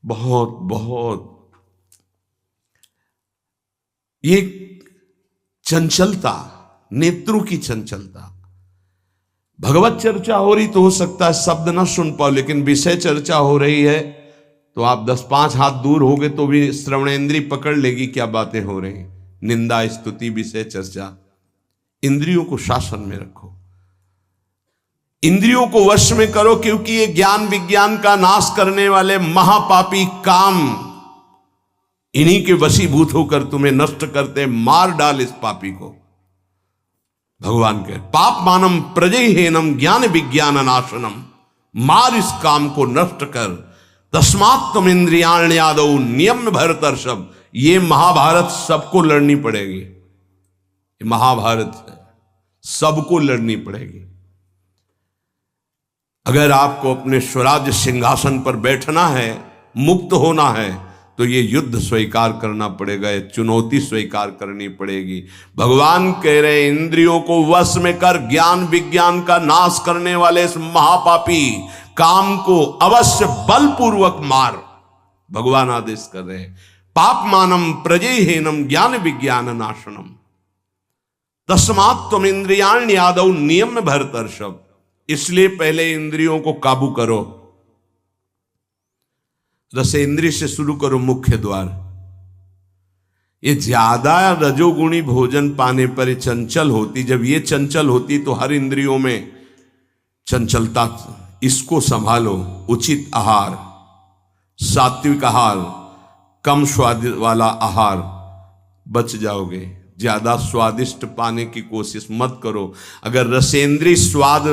बहुत बहुत ये चंचलता, नेत्रों की चंचलता। भगवत चर्चा हो रही तो हो सकता है शब्द ना सुन पाओ, लेकिन विषय चर्चा हो रही है तो आप 10-5 हाथ दूर होगे तो भी श्रवणेंद्री पकड़ लेगी क्या बातें हो रही। निंदा, स्तुति, विषय चर्चा। इंद्रियों को शासन में रखो, इंद्रियों को वश में करो, क्योंकि ये ज्ञान विज्ञान का नाश करने वाले महापापी काम इन्हीं के वशीभूत होकर तुम्हें नष्ट करते। मार डाल इस पापी को। भगवान कह पाप मानम प्रजहेनम ज्ञान विज्ञान नाशनम, मार इस काम को नष्ट कर। तस्मात् तुम इंद्रियाण्यादौ नियम भरतर्षभ। ये महाभारत सबको लड़नी पड़ेगी, ये महाभारत है, सबको लड़नी पड़ेगी। अगर आपको अपने स्वराज्य सिंहासन पर बैठना है, मुक्त होना है, तो ये युद्ध स्वीकार करना पड़ेगा, ये चुनौती स्वीकार करनी पड़ेगी। भगवान कह रहे इंद्रियों को वश में कर, ज्ञान विज्ञान का नाश करने वाले इस महापापी काम को अवश्य बलपूर्वक मार। भगवान आदेश कर रहे हैं पाप मानम प्रजहेनम ज्ञान विज्ञान नाशनम, तस्मात् तुम इंद्रियाण्यादौ नियम भरतर्षभ। इसलिए पहले इंद्रियों को काबू करो, रसेंद्रिय से शुरू करो, मुख्य द्वार। ये ज्यादा रजोगुणी भोजन पाने पर चंचल होती, जब ये चंचल होती तो हर इंद्रियों में चंचलता। इसको संभालो, उचित आहार, सात्विक आहार, कम स्वाद वाला आहार, बच जाओगे। ज्यादा स्वादिष्ट पाने की कोशिश मत करो। अगर रसेंद्रिय स्वाद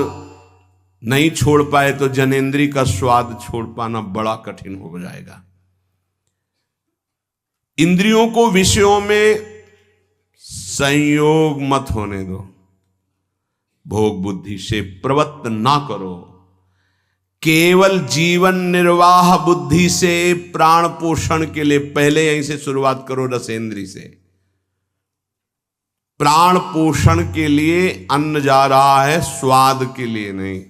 नहीं छोड़ पाए तो जनेंद्री का स्वाद छोड़ पाना बड़ा कठिन हो जाएगा। इंद्रियों को विषयों में संयोग मत होने दो, भोग बुद्धि से प्रवृत्त ना करो। केवल जीवन निर्वाह बुद्धि से प्राण पोषण के लिए पहले यहीं से शुरुआत करो, रसेंद्री से। प्राण पोषण के लिए अन्न जा रहा है, स्वाद के लिए नहीं।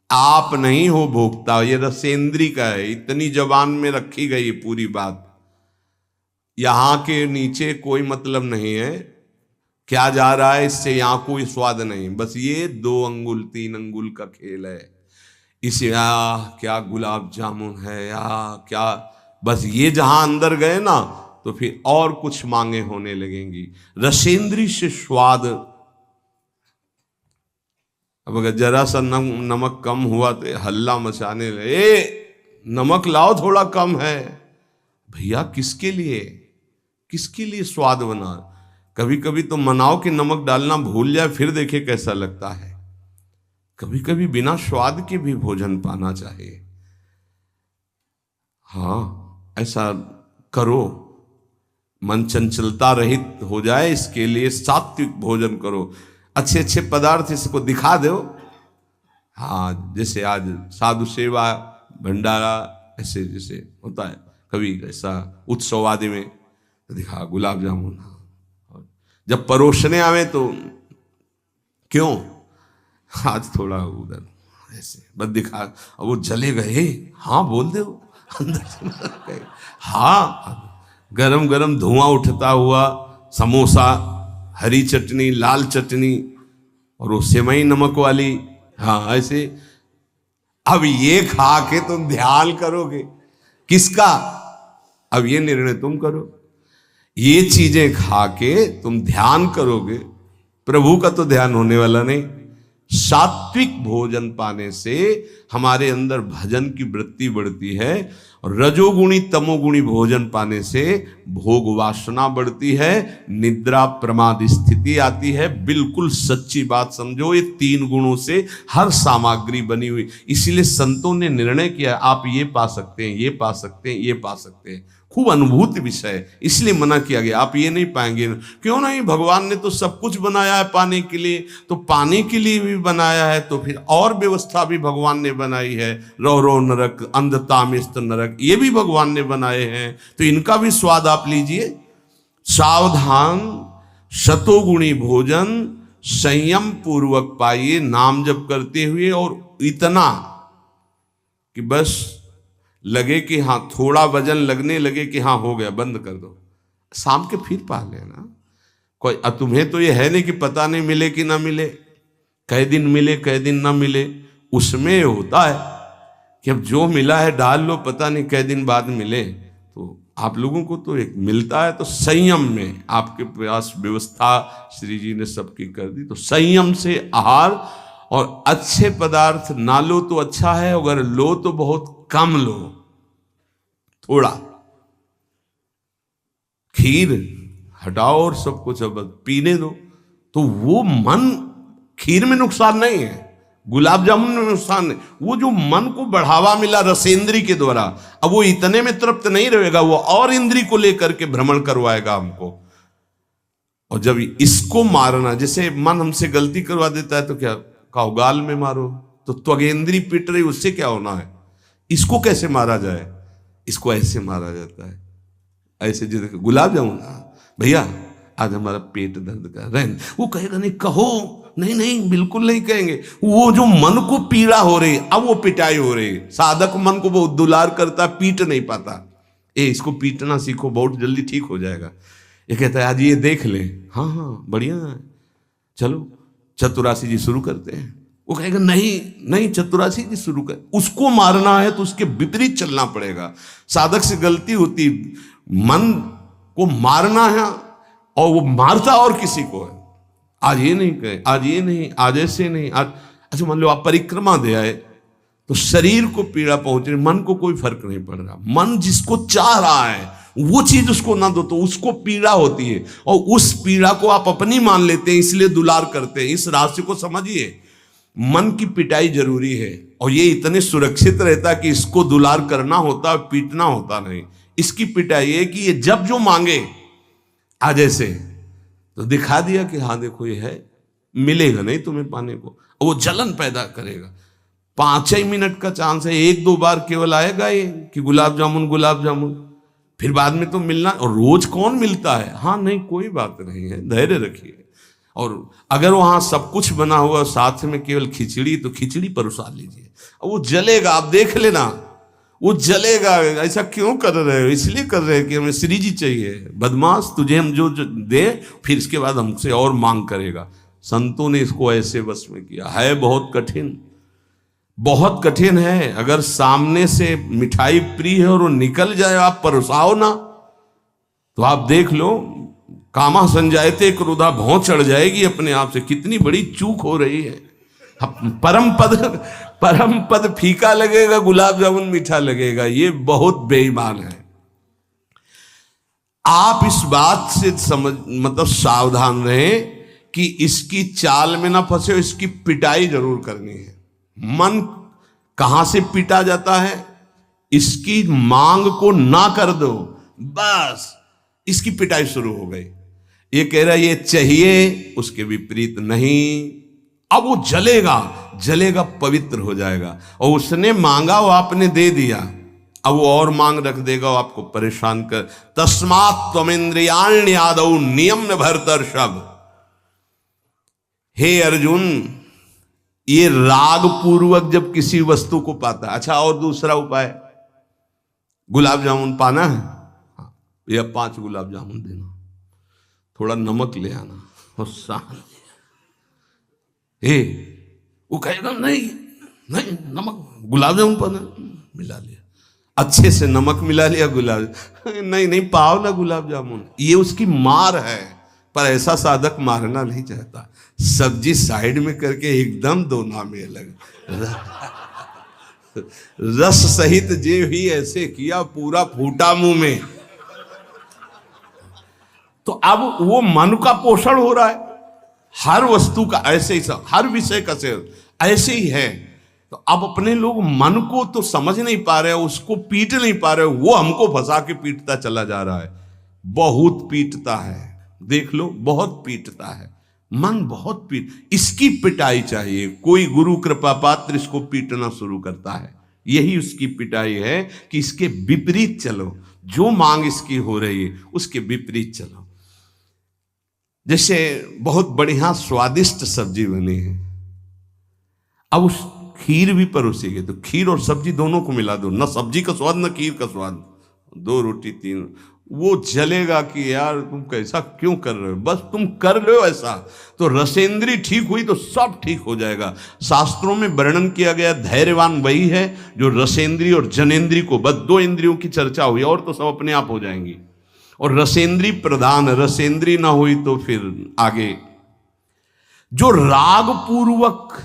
आप नहीं हो भोक्ता, ये रसेंद्री का है। इतनी जबान में रखी गई पूरी बात, यहां के नीचे कोई मतलब नहीं है क्या जा रहा है, इससे यहां कोई स्वाद नहीं। बस ये 2 अंगुल 3 अंगुल का खेल है। इसे क्या गुलाब जामुन है या क्या, बस ये जहां अंदर गए ना तो फिर और कुछ मांगे होने लगेंगी। रसेंद्री से स्वाद। अब अगर जरा सा नमक कम हुआ तो हल्ला मचाने लगे, नमक लाओ थोड़ा कम है। भैया किसके लिए, किसके लिए स्वाद बना। कभी कभी तो मनाओ कि नमक डालना भूल जाए, फिर देखे कैसा लगता है। कभी कभी बिना स्वाद के भी भोजन पाना चाहिए। हाँ ऐसा करो, मन चंचलता रहित हो जाए, इसके लिए सात्विक भोजन करो। अच्छे अच्छे पदार्थ इसको दिखा दो। हाँ जैसे आज साधु सेवा भंडारा ऐसे जैसे होता है, कभी ऐसा उत्सव आदि में दिखा गुलाब जामुन। जब परोसने आवे तो क्यों आज थोड़ा उधर ऐसे बस दिखा, और वो चले गए। हाँ बोल दो अंदर से। हाँ गरम गरम धुआं उठता हुआ समोसा, हरी चटनी, लाल चटनी और वो सेवई नमक वाली। हाँ ऐसे। अब ये खा के तुम ध्यान करोगे किसका, अब ये निर्णय तुम करो। ये चीजें खा के तुम ध्यान करोगे, प्रभु का तो ध्यान होने वाला नहीं। सात्विक भोजन पाने से हमारे अंदर भजन की वृत्ति बढ़ती है, और रजोगुणी तमोगुणी भोजन पाने से भोग वासना बढ़ती है, निद्रा प्रमाद स्थिति आती है। बिल्कुल सच्ची बात समझो, ये 3 गुणों से हर सामग्री बनी हुई। इसीलिए संतों ने निर्णय किया आप ये पा सकते हैं, ये पा सकते हैं, ये पा सकते हैं। खूब अनुभूति विषय, इसलिए मना किया गया आप ये नहीं पाएंगे। क्यों नहीं, भगवान ने तो सब कुछ बनाया है पाने के लिए, तो पाने के लिए भी बनाया है, तो फिर और व्यवस्था भी भगवान ने बनाई है। रो रो नरक, अंधतामिस्त नरक, ये भी भगवान ने बनाए हैं, तो इनका भी स्वाद आप लीजिए। सावधान, शतोगुणी भोजन संयम पूर्वक पाइए, नाम जप करते हुए, और इतना कि बस लगे कि हाँ थोड़ा वजन लगने लगे कि हाँ हो गया, बंद कर दो, शाम के फिर पा लेना। कोई तुम्हें तो ये है नहीं कि पता नहीं मिले कि ना मिले, कई दिन मिले कई दिन ना मिले। उसमें होता है कि अब जो मिला है डाल लो, पता नहीं कई दिन बाद मिले। तो आप लोगों को तो एक मिलता है तो संयम में, आपके प्रयास व्यवस्था श्री जी ने सबकी कर दी, तो संयम से आहार, और अच्छे पदार्थ ना लो तो अच्छा है, अगर लो तो बहुत कम लो, थोड़ा। खीर हटाओ और सब कुछ अब पीने दो, तो वो मन, खीर में नुकसान नहीं है, गुलाब जामुन में नुकसान नहीं, वो जो मन को बढ़ावा मिला रसेंद्री के द्वारा, अब वो इतने में तृप्त नहीं रहेगा, वो और इंद्री को लेकर के भ्रमण करवाएगा हमको। और जब इसको मारना, जैसे मन हमसे गलती करवा देता है तो क्या कहो, गाल में मारो, तो त्वगेंद्री पिट रही, उससे क्या होना है। इसको कैसे मारा जाए, इसको ऐसे मारा जाता है, ऐसे। जैसे गुलाब जामुन, भैया आज हमारा पेट दर्द कर रहा है, वो कहेगा नहीं, कहो, नहीं नहीं बिल्कुल नहीं कहेंगे। वो जो मन को पीड़ा हो रही, अब वो पिटाई हो रही, साधक मन को बहुत दुलार करता, पीट नहीं पाता। इसको पीटना सीखो, बहुत जल्दी ठीक हो जाएगा। ये कहता है आज ये देख ले, हाँ हाँ बढ़िया है, चलो चतुरासी जी शुरू करते हैं। वो कहेगा नहीं नहीं चतुरासी जी शुरू कर। उसको मारना है तो उसके विपरीत चलना पड़ेगा। साधक से गलती होती, मन को मारना है और वो मारता और किसी को है। आज ये नहीं कहे, आज ये नहीं, आज ऐसे नहीं, आज अच्छा मान लो आप परिक्रमा दे आए तो शरीर को पीड़ा पहुंच रही, मन को कोई फर्क नहीं पड़ रहा। मन जिसको चाह रहा है वो चीज उसको ना दो तो उसको पीड़ा होती है, और उस पीड़ा को आप अपनी मान लेते हैं, इसलिए दुलार करते हैं। इस रहस्य को समझिए, मन की पिटाई जरूरी है, और ये इतने सुरक्षित रहता है कि इसको दुलार करना होता है, पीटना होता नहीं। इसकी पिटाई है कि ये जब जो मांगे आज ऐसे, तो दिखा दिया कि हाँ देखो ये है, मिलेगा नहीं तुम्हें पाने को, वो जलन पैदा करेगा। 5 ही मिनट का चांस है, 1-2 बार केवल आएगा ये कि गुलाब जामुन गुलाब जामुन, फिर बाद में तो मिलना। और रोज कौन मिलता है, हाँ नहीं कोई बात नहीं है, धैर्य रखिए। और अगर वहां सब कुछ बना हुआ साथ में केवल खिचड़ी, तो खिचड़ी परोसा लीजिए, वो जलेगा, आप देख लेना वो जलेगा। ऐसा क्यों कर रहे हो, इसलिए कर रहे हैं कि हमें श्री जी चाहिए। बदमाश, तुझे हम जो दे फिर इसके बाद हमसे और मांग करेगा। संतों ने इसको ऐसे बस में किया है। बहुत कठिन, बहुत कठिन है। अगर सामने से मिठाई प्रिय है और वो निकल जाए, आप परोसाओ ना, तो आप देख लो, कामा संजायते क्रोधा, भौं चढ़ जाएगी अपने आप से। कितनी बड़ी चूक हो रही है। परम पद फीका लगेगा, गुलाब जामुन मीठा लगेगा, ये बहुत बेईमान है। आप इस बात से समझ, मतलब सावधान रहें कि इसकी चाल में ना फंसे, इसकी पिटाई जरूर करनी है। मन कहां से पीटा जाता है, इसकी मांग को ना कर दो, बस इसकी पिटाई शुरू हो गई। ये कह रहा है ये चाहिए, उसके विपरीत नहीं। अब वो जलेगा, जलेगा, पवित्र हो जाएगा। और उसने मांगा, वो आपने दे दिया, अब वो और मांग रख देगा, वो आपको परेशान कर। तस्मात् त्वमिन्द्रियाण्यादौ नियम्य भरतर्षभ। हे अर्जुन, ये राग पूर्वक जब किसी वस्तु को पाता है। अच्छा, और दूसरा उपाय, गुलाब जामुन पाना है, हाँ, या 5 गुलाब जामुन देना, थोड़ा नमक ले आना, और शांति। वो कहेगा नहीं नहीं नमक, गुलाब जामुन पाना, मिला लिया, अच्छे से नमक मिला लिया, गुलाब नहीं नहीं पाओ ना गुलाब जामुन। ये उसकी मार है। पर ऐसा साधक मारना नहीं चाहता, सब्जी साइड में करके एकदम दोना में अलग रस सहित जे भी ऐसे किया, पूरा फूटा मुंह में। तो अब वो मन का पोषण हो रहा है। हर वस्तु का ऐसे ही, हर विषय का सेवन ऐसे ही है। तो अब अपने लोग मन को तो समझ नहीं पा रहे, उसको पीट नहीं पा रहे, वो हमको फंसा के पीटता चला जा रहा है। बहुत पीटता है, देख लो, बहुत पीटता है मन, बहुत इसकी पिटाई चाहिए। कोई गुरु कृपा पात्र इसको पीटना शुरू करता है, यही उसकी पिटाई है कि इसके विपरीत चलो, जो मांग इसकी हो रही है उसके विपरीत चलो। जैसे बहुत बढ़िया स्वादिष्ट सब्जी बनी है, अब खीर भी परोसेंगे तो खीर और सब्जी दोनों को मिला दो, न सब्जी का स्वाद न खीर का स्वाद, 2 रोटी 3, वो जलेगा कि यार तुम कैसा क्यों कर रहे हो, बस तुम कर लो ऐसा, तो रसेंद्री ठीक हुई तो सब ठीक हो जाएगा। शास्त्रों में वर्णन किया गया धैर्यवान वही है जो रसेंद्री और जनेंद्री को, बस 2 इंद्रियों की चर्चा हुई और तो सब अपने आप हो जाएंगी। और रसेंद्री प्रधान, रसेंद्री ना हुई तो फिर आगे जो राग पूर्वक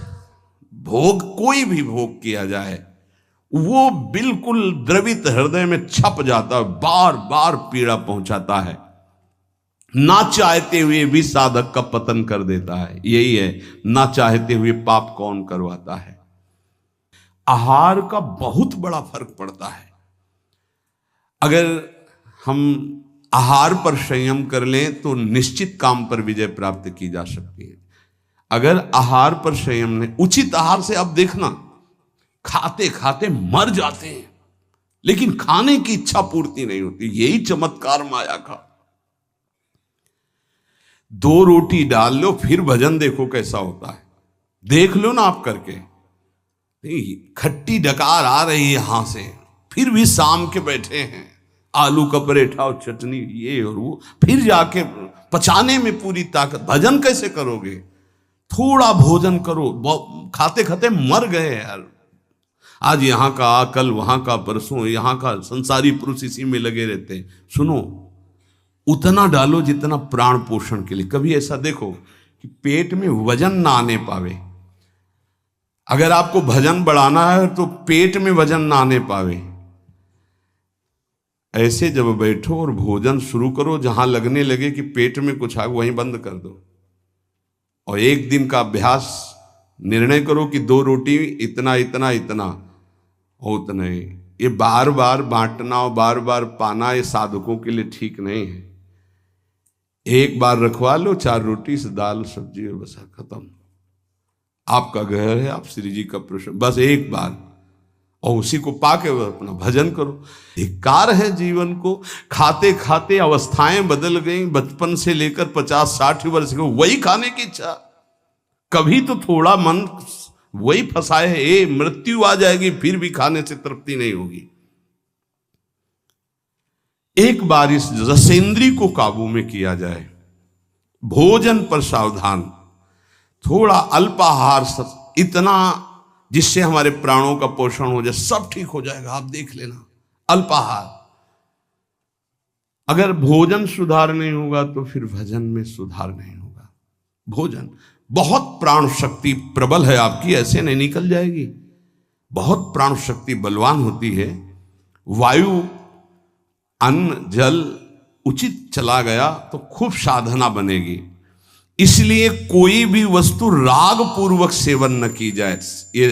भोग, कोई भी भोग किया जाए वो बिल्कुल द्रवित हृदय में छप जाता है, बार बार पीड़ा पहुंचाता है, ना चाहते हुए भी साधक का पतन कर देता है। यही है, ना चाहते हुए पाप कौन करवाता है। आहार का बहुत बड़ा फर्क पड़ता है। अगर हम आहार पर संयम कर लें तो निश्चित काम पर विजय प्राप्त की जा सकती है। अगर आहार पर संयम ने, उचित आहार से आप देखना खाते खाते मर जाते हैं, लेकिन खाने की इच्छा पूर्ति नहीं होती। यही चमत्कार माया का। 2 रोटी डाल लो फिर भजन देखो कैसा होता है, देख लो ना आप करके। खट्टी डकार आ रही है यहां से, फिर भी शाम के बैठे हैं, आलू का पराठा और चटनी ये और वो, फिर जाके पचाने में पूरी ताकत। भजन कैसे करोगे? थोड़ा भोजन करो, खाते खाते मर गए यार। आज यहाँ का, कल वहां का, परसों यहाँ का, संसारी पुरुष इसी में लगे रहते हैं। सुनो, उतना डालो जितना प्राण पोषण के लिए। कभी ऐसा देखो कि पेट में वजन ना आने पावे। अगर आपको भजन बढ़ाना है तो पेट में वजन ना आने पावे। ऐसे जब बैठो और भोजन शुरू करो, जहां लगने लगे कि पेट में कुछ आ, वहीं बंद कर दो। और 1 दिन का अभ्यास, निर्णय करो कि 2 रोटी इतना इतना इतना और उतना ही। ये बार बार बांटना और बार बार पाना ये साधकों के लिए ठीक नहीं है। एक बार रखवा लो 4 रोटी से दाल सब्जी और बस खत्म। आपका घर है, आप श्री जी का प्रश्न, बस एक बार, और उसी को पाके अपना भजन करो। धिक्कार है जीवन को। खाते खाते अवस्थाएं बदल गई, बचपन से लेकर 50-60 वर्ष को वही खाने की इच्छा। कभी तो थोड़ा मन वही फंसाए है, मृत्यु आ जाएगी फिर भी खाने से तृप्ति नहीं होगी। एक बार इस रसेंद्री को काबू में किया जाए, भोजन पर सावधान, थोड़ा अल्पाहार, इतना जिससे हमारे प्राणों का पोषण हो जाए, सब ठीक हो जाएगा। आप देख लेना, अल्पाहार। अगर भोजन सुधार नहीं होगा तो फिर भजन में सुधार नहीं होगा। भोजन, बहुत प्राण शक्ति प्रबल है आपकी, ऐसे नहीं निकल जाएगी। बहुत प्राण शक्ति बलवान होती है। वायु, अन्न, जल उचित चला गया तो खूब साधना बनेगी। इसलिए कोई भी वस्तु राग पूर्वक सेवन न की जाए। ये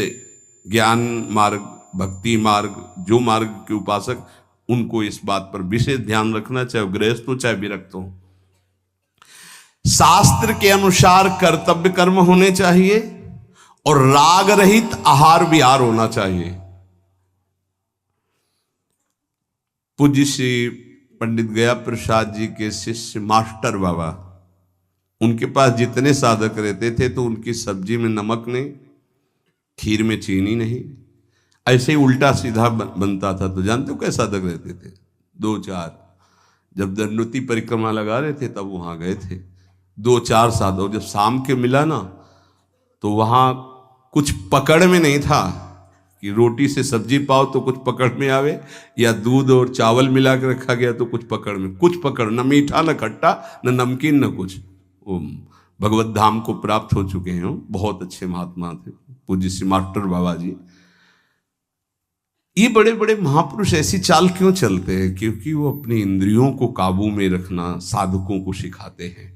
ज्ञान मार्ग, भक्ति मार्ग, जो मार्ग के उपासक, उनको इस बात पर विशेष ध्यान रखना, चाहे गृहस्थ हो चाहे विरक्त हो। शास्त्र के अनुसार कर्तव्य कर्म होने चाहिए और राग रहित आहार विहार होना चाहिए। पूज्य श्री पंडित गया प्रसाद जी के शिष्य मास्टर बाबा, उनके पास जितने साधक रहते थे तो उनकी सब्जी में नमक नहीं, खीर में चीनी नहीं, ऐसे ही उल्टा सीधा बनता था। तो जानते हो कैसे साधक रहते थे? 2-4, जब दंडोती परिक्रमा लगा रहे थे तब वहां गए थे 2-4 साधक। जब शाम के मिला ना तो वहां कुछ पकड़ में नहीं था कि रोटी से सब्जी पाओ तो कुछ पकड़ में आवे, या दूध और चावल मिला के रखा गया तो कुछ पकड़ में, कुछ पकड़, न मीठा न खट्टा न नमकीन न कुछ। वो भगवत धाम को प्राप्त हो चुके हैं, बहुत अच्छे महात्मा थे पूज्य श्री मास्टर बाबा जी। ये बड़े बड़े महापुरुष ऐसी चाल क्यों चलते हैं? क्योंकि वो अपनी इंद्रियों को काबू में रखना साधकों को सिखाते हैं।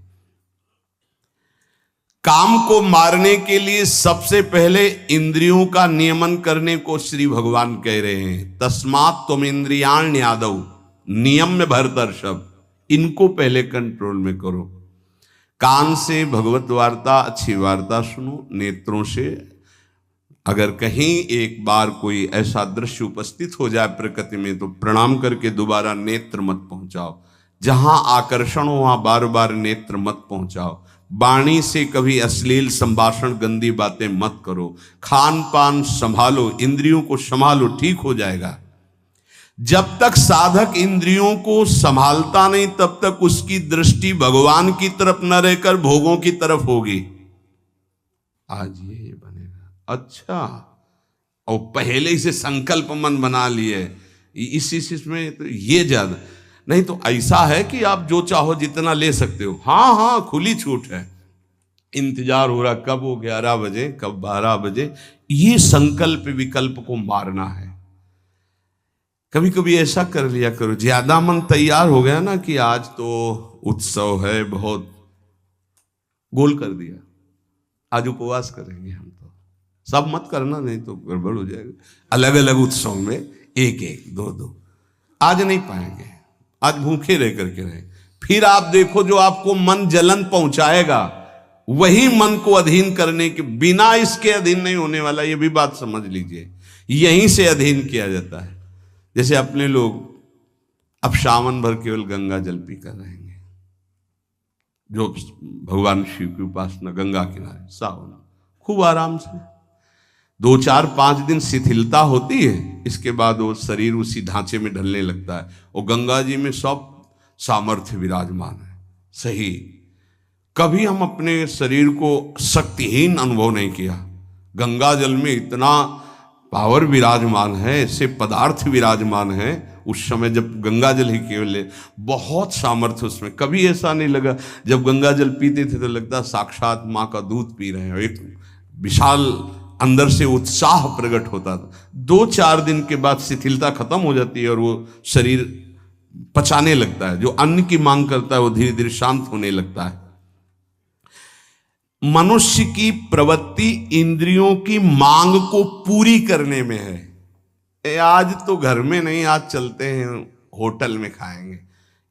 काम को मारने के लिए सबसे पहले इंद्रियों का नियमन करने को श्री भगवान कह रहे हैं। तस्मात् त्वम इंद्रियाण न्यादौ, नियम में भरतर शब्द, इनको पहले कंट्रोल में करो। कान से भगवत वार्ता, अच्छी वार्ता सुनो। नेत्रों से अगर कहीं एक बार कोई ऐसा दृश्य उपस्थित हो जाए प्रकृति में तो प्रणाम करके दोबारा नेत्र मत पहुंचाओ। जहां आकर्षण हो वहां बार बार नेत्र मत पहुंचाओ। वाणी से कभी अश्लील संभाषण, गंदी बातें मत करो। खान पान संभालो, इंद्रियों को संभालो, ठीक हो जाएगा। जब तक साधक इंद्रियों को संभालता नहीं तब तक उसकी दृष्टि भगवान की तरफ न रहकर भोगों की तरफ होगी। आज ये बनेगा अच्छा, और पहले से संकल्प मन बना लिए इस में तो ये ज्यादा नहीं तो ऐसा है कि आप जो चाहो जितना ले सकते हो। हाँ हाँ, खुली छूट है। इंतजार हो रहा कब वो 11 बजे, कब 12 बजे, ये संकल्प विकल्प को मारना है। कभी कभी ऐसा कर लिया करो, ज्यादा मन तैयार हो गया ना कि आज तो उत्सव है, बहुत गोल कर दिया, आज उपवास करेंगे हम, तो सब मत करना, नहीं तो गड़बड़ हो जाएगा। अलग अलग उत्सव में एक एक दो दो, आज नहीं पाएंगे, आज भूखे रह करके रहे। फिर आप देखो जो आपको मन जलन पहुंचाएगा वही मन को अधीन करने के बिना इसके अधीन नहीं होने वाला, ये भी बात समझ लीजिए। यहीं से अधीन किया जाता है। जैसे अपने लोग अब सावन भर केवल गंगा जल पी कर रहेंगे, जो भगवान शिव की उपासना गंगा किनारे सावन खूब आराम से 2 4 5 दिन शिथिलता होती है, इसके बाद वो शरीर उसी ढांचे में ढलने लगता है और गंगा जी में सब सामर्थ्य विराजमान है। सही, कभी हम अपने शरीर को शक्तिहीन अनुभव नहीं किया। गंगा जल में इतना पावर विराजमान है, ऐसे पदार्थ विराजमान है। उस समय जब गंगा जल ही केवल बहुत सामर्थ्य उसमें, कभी ऐसा नहीं लगा। जब गंगा जल पीते थे तो लगता साक्षात माँ का दूध पी रहे हैं, एक विशाल अंदर से उत्साह प्रकट होता था। 2 4 दिन के बाद शिथिलता खत्म हो जाती है और वो शरीर पचाने लगता है, जो अन्न की मांग करता है वो धीरे धीरे शांत होने लगता है। मनुष्य की प्रवृत्ति इंद्रियों की मांग को पूरी करने में है। आज तो घर में नहीं, आज चलते हैं होटल में खाएंगे,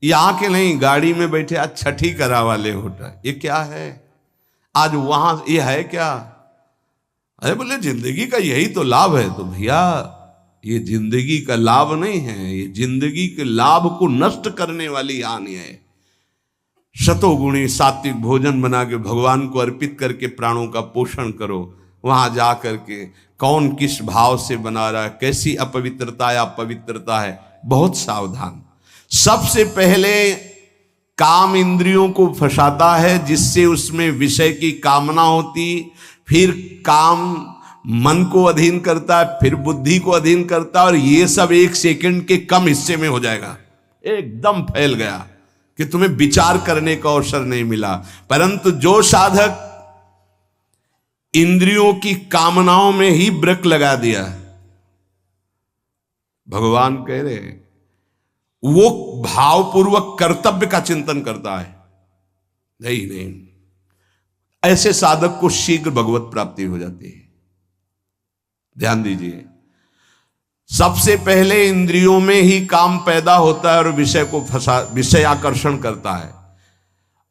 यहाँ के नहीं, गाड़ी में बैठे आज छठी करा वाले होटल, ये क्या है आज वहां, ये है क्या? अरे बोले जिंदगी का यही तो लाभ है। तो भैया ये जिंदगी का लाभ नहीं है, ये जिंदगी के लाभ को नष्ट करने वाली हानि है। शतोगुणी सात्विक भोजन बना के भगवान को अर्पित करके प्राणों का पोषण करो। वहां जा करके कौन किस भाव से बना रहा है, कैसी अपवित्रता या पवित्रता है, बहुत सावधान। सबसे पहले काम इंद्रियों को फंसाता है, जिससे उसमें विषय की कामना होती, फिर काम मन को अधीन करता है, फिर बुद्धि को अधीन करता है, और ये सब 1 सेकंड के कम हिस्से में हो जाएगा। एकदम फैल गया कि तुम्हें विचार करने का अवसर नहीं मिला। परंतु जो साधक इंद्रियों की कामनाओं में ही ब्रेक लगा दिया, भगवान कह रहे वो भावपूर्वक कर्तव्य का चिंतन करता है, नहीं, ऐसे साधक को शीघ्र भगवत प्राप्ति हो जाती है। ध्यान दीजिए, सबसे पहले इंद्रियों में ही काम पैदा होता है और विषय को विषय आकर्षण करता है,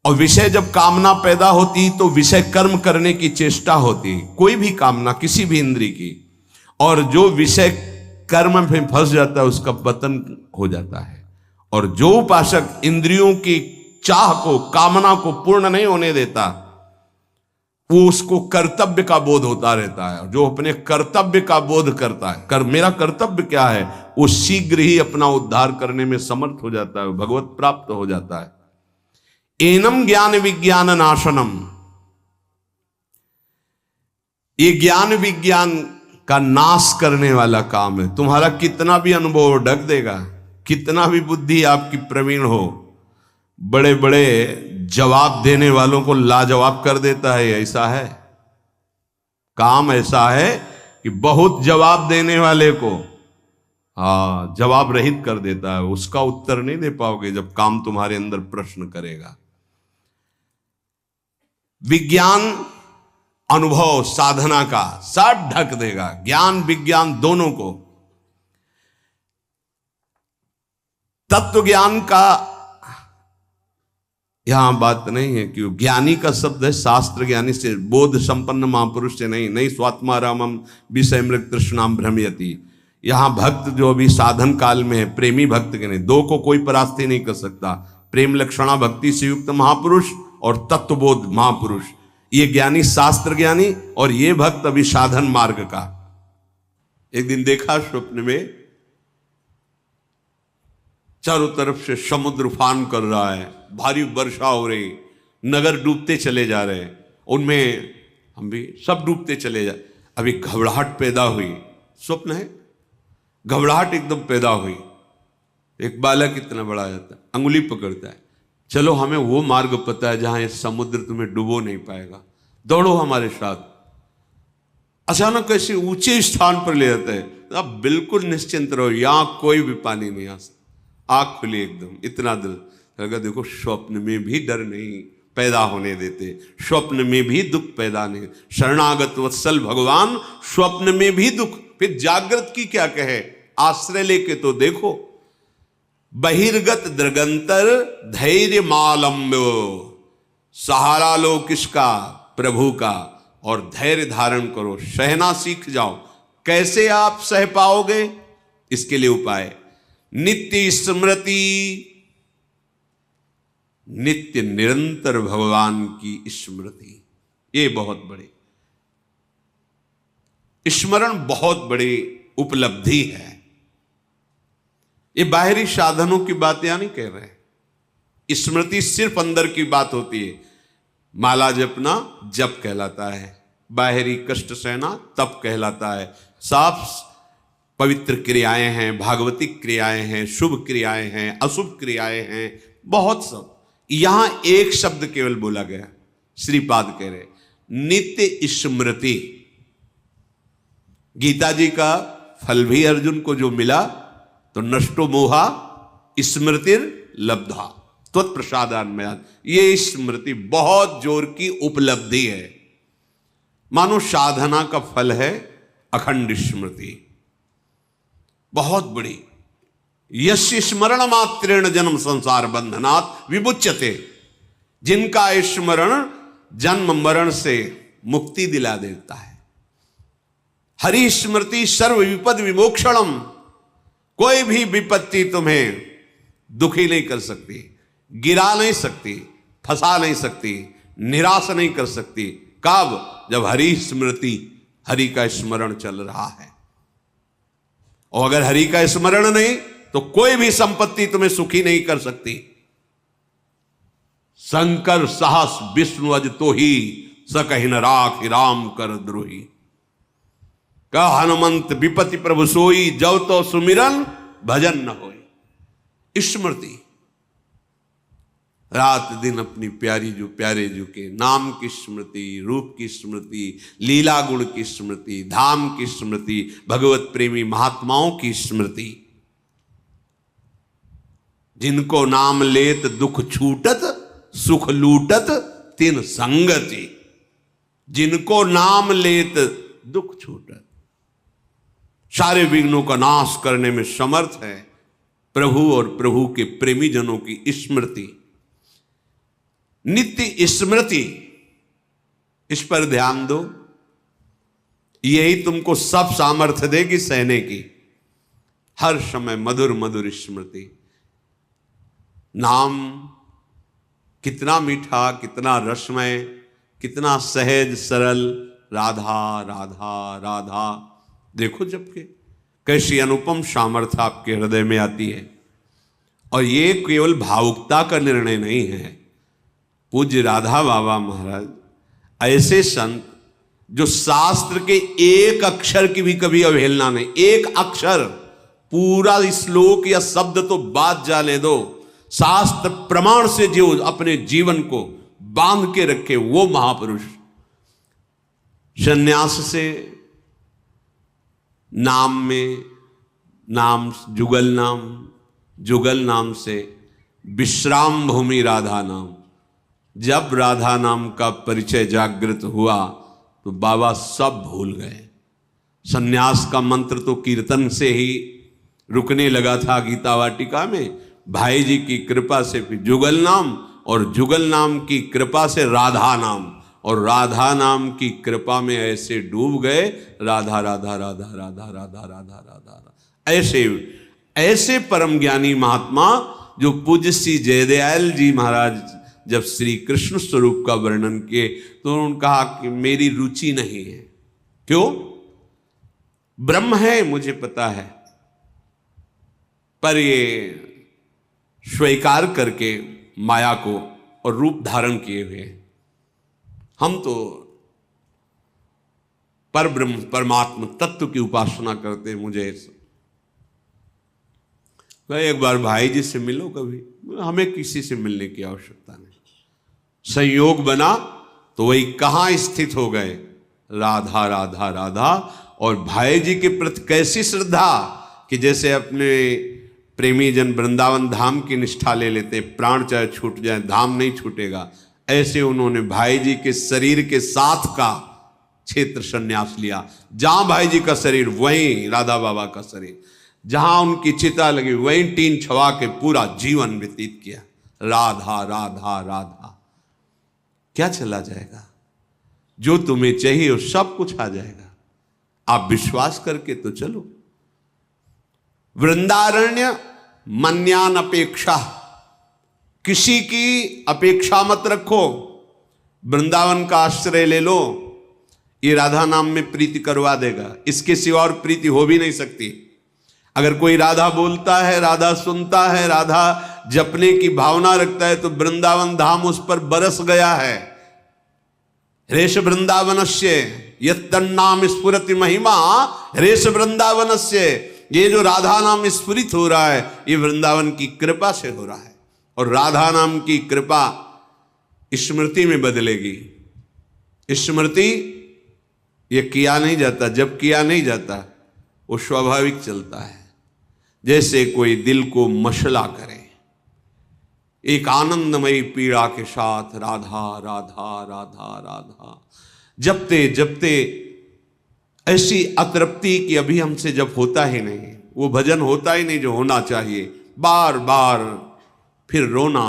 और विषय जब कामना पैदा होती तो विषय कर्म करने की चेष्टा होती, कोई भी कामना किसी भी इंद्रिय की, और जो विषय कर्म में फंस जाता है उसका पतन हो जाता है। और जो उपासक इंद्रियों की चाह को, कामना को पूर्ण नहीं होने देता, वो उसको कर्तव्य का बोध होता रहता है। जो अपने कर्तव्य का बोध करता है, मेरा कर्तव्य क्या है, वो शीघ्र ही अपना उद्धार करने में समर्थ हो जाता है, भगवत प्राप्त हो जाता है। एनम ज्ञान विज्ञान नाशनम, ये ज्ञान विज्ञान का नाश करने वाला काम है। तुम्हारा कितना भी अनुभव ढक देगा, कितना भी बुद्धि आपकी प्रवीण हो, बड़े बड़े जवाब देने वालों को लाजवाब कर देता है। ऐसा है, काम ऐसा है कि बहुत जवाब देने वाले को जवाब रहित कर देता है। उसका उत्तर नहीं दे पाओगे जब काम तुम्हारे अंदर प्रश्न करेगा। विज्ञान अनुभव साधना का सब ढक देगा, ज्ञान विज्ञान दोनों को। तत्व ज्ञान का यहां बात नहीं है कि ज्ञानी का शब्द है शास्त्र ज्ञानी से, बोध संपन्न महापुरुष से नहीं स्वात्मारामम विषय मृग तृष्णाम भ्रमयति। यहां भक्त जो अभी साधन काल में है, प्रेमी भक्त के नहीं, दो को कोई परास्ती नहीं कर सकता। प्रेम लक्षणा भक्ति से युक्त महापुरुष और तत्वबोध महापुरुष, ये ज्ञानी शास्त्र ज्ञानी और ये भक्त अभी साधन मार्ग का। एक दिन देखा स्वप्न में चारों तरफ से समुद्र उफान कर रहा है, भारी वर्षा हो रही, नगर डूबते चले जा रहे हैं, उनमें हम भी सब डूबते चले जा। अभी घबराहट पैदा हुई, स्वप्न है, घबराहट एकदम पैदा हुई। एक बालक इतना बड़ा जाता है, अंगुली पकड़ता है, चलो हमें वो मार्ग पता है जहां ये समुद्र तुम्हें डुबो नहीं पाएगा, दौड़ो हमारे साथ। अचानक ऐसे ऊंचे स्थान पर ले जाता है, अब बिल्कुल निश्चिंत रहो, यहां कोई भी पानी नहीं आ सकता। आंख खुली एकदम, इतना डर लगा। देखो स्वप्न में भी डर नहीं पैदा होने देते, स्वप्न में भी दुख पैदा नहीं। शरणागत वत्सल भगवान स्वप्न में भी दुख, फिर जागृत की क्या कहे, आश्रय लेके तो देखो। बहिर्गत दृगंतर धैर्य मालम्बो, सहारा लो किसका, प्रभु का, और धैर्य धारण करो, सहना सीख जाओ। कैसे आप सह पाओगे, इसके लिए उपाय नित्य स्मृति, नित्य निरंतर भगवान की स्मृति। ये बहुत बड़े स्मरण, बहुत बड़ी उपलब्धि है। ये बाहरी साधनों की बातें नहीं कह रहे, स्मृति सिर्फ अंदर की बात होती है। माला जपना जप कहलाता है, बाहरी कष्ट सहना तप कहलाता है। साफ पवित्र क्रियाएं हैं, भागवतिक क्रियाएं हैं, शुभ क्रियाएं हैं, अशुभ क्रियाएं हैं, बहुत सब। यहां एक शब्द केवल बोला गया, श्रीपाद कह रहे नित्य स्मृति। गीता जी का फल भी अर्जुन को जो मिला, तो नष्टो मोहा स्मृतिर लब्धा त्वत्प्रसादान्मयात्, ये स्मृति बहुत जोर की उपलब्धि है। मानो साधना का फल है अखंड स्मृति, बहुत बड़ी। यस्य स्मरण मात्रेण जन्म संसार बंधनात् विमुच्यते, जिनका स्मरण जन्म मरण से मुक्ति दिला देता है। हरि स्मृति सर्व विपद विमोक्षणम, कोई भी विपत्ति तुम्हें दुखी नहीं कर सकती, गिरा नहीं सकती, फंसा नहीं सकती, निराश नहीं कर सकती। कब, जब हरि स्मृति, हरि का स्मरण चल रहा है। और अगर हरि का स्मरण नहीं, तो कोई भी संपत्ति तुम्हें सुखी नहीं कर सकती। शंकर सहस विष्णु अज तो ही, सकहिन राख राम कर द्रोही। का हनुमंत विपति प्रभु सोई, जब तो सुमिरन भजन न होई। स्मृति रात दिन अपनी प्यारी जो प्यारे जो के नाम की स्मृति, रूप की स्मृति, लीला गुण की स्मृति, धाम की स्मृति, भगवत प्रेमी महात्माओं की स्मृति। जिनको नाम लेत दुख छूटत, सुख लूटत तिन संगति। जिनको नाम लेत दुख छूटत, सारे विघ्नों का नाश करने में समर्थ है प्रभु और प्रभु के प्रेमी जनों की स्मृति। नित्य स्मृति, इस पर ध्यान दो, यही तुमको सब सामर्थ्य देगी सहने की। हर समय मधुर मधुर स्मृति। नाम कितना मीठा, कितना रसमय, कितना सहज सरल, राधा राधा राधा। देखो जबकि कैसी अनुपम सामर्थ्य आपके हृदय में आती है। और ये केवल भावुकता का निर्णय नहीं है। पूज्य राधा बाबा महाराज ऐसे संत जो शास्त्र के एक अक्षर की भी कभी अवहेलना नहीं, एक अक्षर, पूरा श्लोक या शब्द तो बात जाने दो, शास्त्र प्रमाण से जो अपने जीवन को बांध के रखे वो महापुरुष। संन्यास से नाम में नाम, जुगल नाम से विश्राम भूमि राधा नाम। जब राधा नाम का परिचय जागृत हुआ तो बाबा सब भूल गए। सन्यास का मंत्र तो कीर्तन से ही रुकने लगा था गीता वाटिका में। भाई जी की कृपा से फिर जुगल नाम, और जुगल नाम की कृपा से राधा नाम, और राधा नाम की कृपा में ऐसे डूब गए, राधा राधा राधा राधा राधा राधा राधा। ऐसे ऐसे परम ज्ञानी महात्मा जो पूज्य श्री जयदयाल जी महाराज जब श्री कृष्ण स्वरूप का वर्णन किए तो उन्होंने कहा कि मेरी रुचि नहीं है। क्यों? ब्रह्म है मुझे पता है, पर ये स्वीकार करके माया को और रूप धारण किए हुए हम तो पर ब्रह्म परमात्मा तत्व की उपासना करते हैं। मुझे एक बार भाई जी से मिलो कभी, हमें किसी से मिलने की आवश्यकता नहीं। संयोग बना तो वही कहां स्थित हो गए, राधा राधा राधा। और भाई जी के प्रति कैसी श्रद्धा कि जैसे अपने प्रेमी जन वृंदावन धाम की निष्ठा ले लेते, प्राण चाहे छूट जाए धाम नहीं छूटेगा, ऐसे उन्होंने भाई जी के शरीर के साथ का क्षेत्र संन्यास लिया। जहां भाई जी का शरीर वहीं राधा बाबा का शरीर, जहां उनकी चिता लगी वहीं टीन छवा के पूरा जीवन व्यतीत किया। राधा राधा राधा। क्या चला जाएगा? जो तुम्हें चाहिए वो सब कुछ आ जाएगा। आप विश्वास करके तो चलो। वृंदारण्य मन्यान अपेक्षा, किसी की अपेक्षा मत रखो। वृंदावन का आश्रय ले लो, ये राधा नाम में प्रीति करवा देगा। इसके सिवा और प्रीति हो भी नहीं सकती। अगर कोई राधा बोलता है, राधा सुनता है, राधा जपने की भावना रखता है तो वृंदावन धाम उस पर बरस गया है। रेश वृंदावनस्य यत्तन्नाम स्फुरति महिमा रेश वृंदावनस्य। ये जो राधा नाम स्फुरित हो रहा है ये वृंदावन की कृपा से हो रहा है। और राधा नाम की कृपा स्मृति में बदलेगी। स्मृति ये किया नहीं जाता, जब किया नहीं जाता वो स्वाभाविक चलता है। जैसे कोई दिल को मशला करे, एक आनंदमयी पीड़ा के साथ राधा राधा राधा राधा जपते जपते ऐसी अतृप्ति की अभी हमसे जब होता ही नहीं, वो भजन होता ही नहीं जो होना चाहिए। बार बार फिर रोना,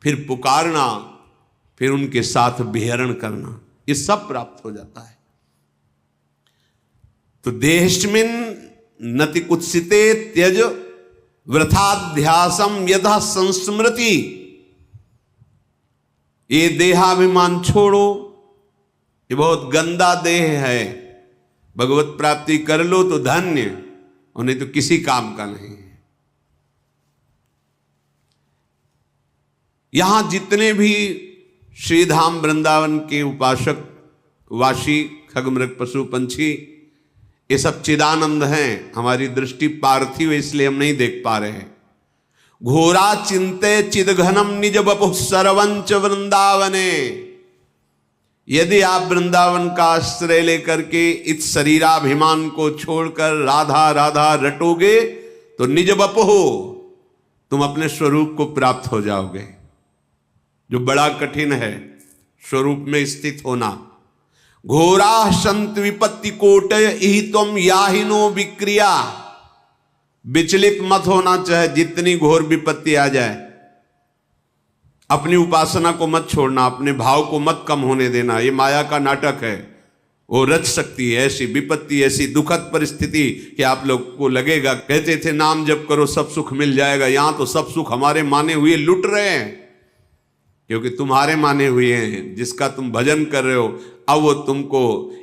फिर पुकारना, फिर उनके साथ विहरण करना, ये सब प्राप्त हो जाता है। तो देहस्मिन् नति कुत्सिते त्यज वृथाध्यासम यथा संस्मृति। ये देहाभिमान छोड़ो, ये बहुत गंदा देह है। भगवत प्राप्ति कर लो तो धन्य, और नहीं तो किसी काम का नहीं है। यहां जितने भी श्रीधाम वृंदावन के उपासक वासी खगमृग पशु पंछी, ये सब चिदानंद हैं। हमारी दृष्टि पार्थिव है इसलिए हम नहीं देख पा रहे हैं। घोरा चिंते चिदघनम निज बपु सर्वंच वृंदावने। यदि आप वृंदावन का आश्रय लेकर के इस शरीराभिमान को छोड़कर राधा राधा रटोगे तो निज बपु तुम अपने स्वरूप को प्राप्त हो जाओगे, जो बड़ा कठिन है स्वरूप में स्थित होना। घोरा संत विपत्ति कोटय इहि तुम याहिनो विक्रिया। विचलित मत होना, चाहे जितनी घोर विपत्ति आ जाए। अपनी उपासना को मत छोड़ना, अपने भाव को मत कम होने देना। ये माया का नाटक है, वो रच सकती है ऐसी विपत्ति, ऐसी दुखद परिस्थिति कि आप लोग को लगेगा, कहते थे नाम जप करो सब सुख मिल जाएगा। यहां तो सब सुख हमारे माने हुए लुट रहे हैं, क्योंकि तुम्हारे माने हुए हैं। जिसका तुम भजन कर रहे हो अब वो तुमको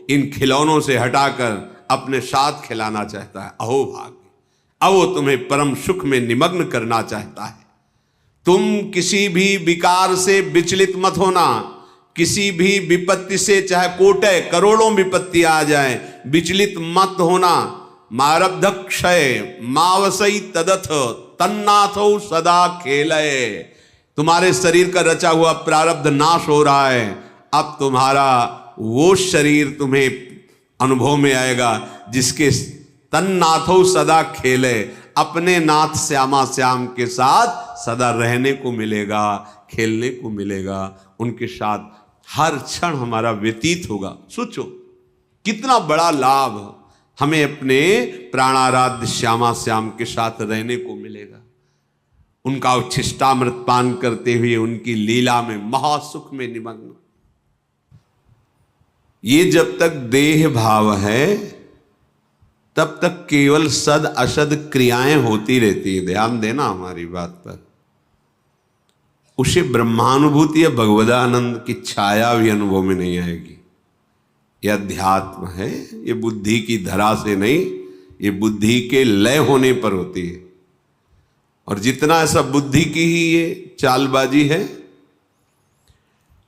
इन खिलौनों से हटाकर अपने साथ खिलाना चाहता है। अहो भाग्य! अब वो तुम्हें परम सुख में निमग्न करना चाहता है। तुम किसी भी विकार से विचलित मत होना, किसी भी विपत्ति से, चाहे कोटय करोड़ों विपत्ति आ जाए, विचलित मत होना। मारब्ध क्षय मावसई तदथ तन्नाथो सदा खेलय। तुम्हारे शरीर का रचा हुआ प्रारब्ध नाश हो रहा है। अब तुम्हारा वो शरीर तुम्हें अनुभव में आएगा जिसके तन्नाथो सदा खेले, अपने नाथ श्यामा श्याम के साथ सदा रहने को मिलेगा, खेलने को मिलेगा। उनके साथ हर क्षण हमारा व्यतीत होगा। सोचो कितना बड़ा लाभ हमें अपने प्राणाराध्य श्यामा श्याम के साथ रहने को मिलेगा। उनका उच्छिष्टामृत पान करते हुए उनकी लीला में महासुख में निमग्न। ये जब तक देह भाव है तब तक केवल सद असद क्रियाएं होती रहती है। ध्यान देना हमारी बात पर। उसे ब्रह्मानुभूति या भगवदानंद की छाया भी अनुभव में नहीं आएगी। यह अध्यात्म है, ये बुद्धि की धरा से नहीं, ये बुद्धि के लय होने पर होती है। और जितना ऐसा बुद्धि की ही ये चालबाजी है,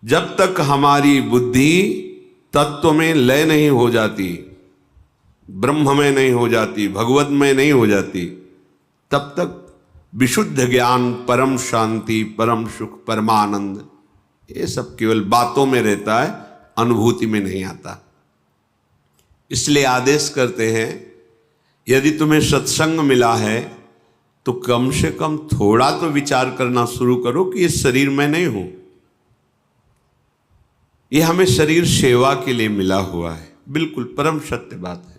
जब तक हमारी बुद्धि तत्व में लय नहीं हो जाती, ब्रह्म में नहीं हो जाती, भगवत में नहीं हो जाती, तब तक विशुद्ध ज्ञान, परम शांति, परम सुख, परमानंद, ये सब केवल बातों में रहता है, अनुभूति में नहीं आता। इसलिए आदेश करते हैं, यदि तुम्हें सत्संग मिला है तो कम से कम थोड़ा तो विचार करना शुरू करो कि ये शरीर मैं नहीं हूं, ये हमें शरीर सेवा के लिए मिला हुआ है। बिल्कुल परम सत्य बात है।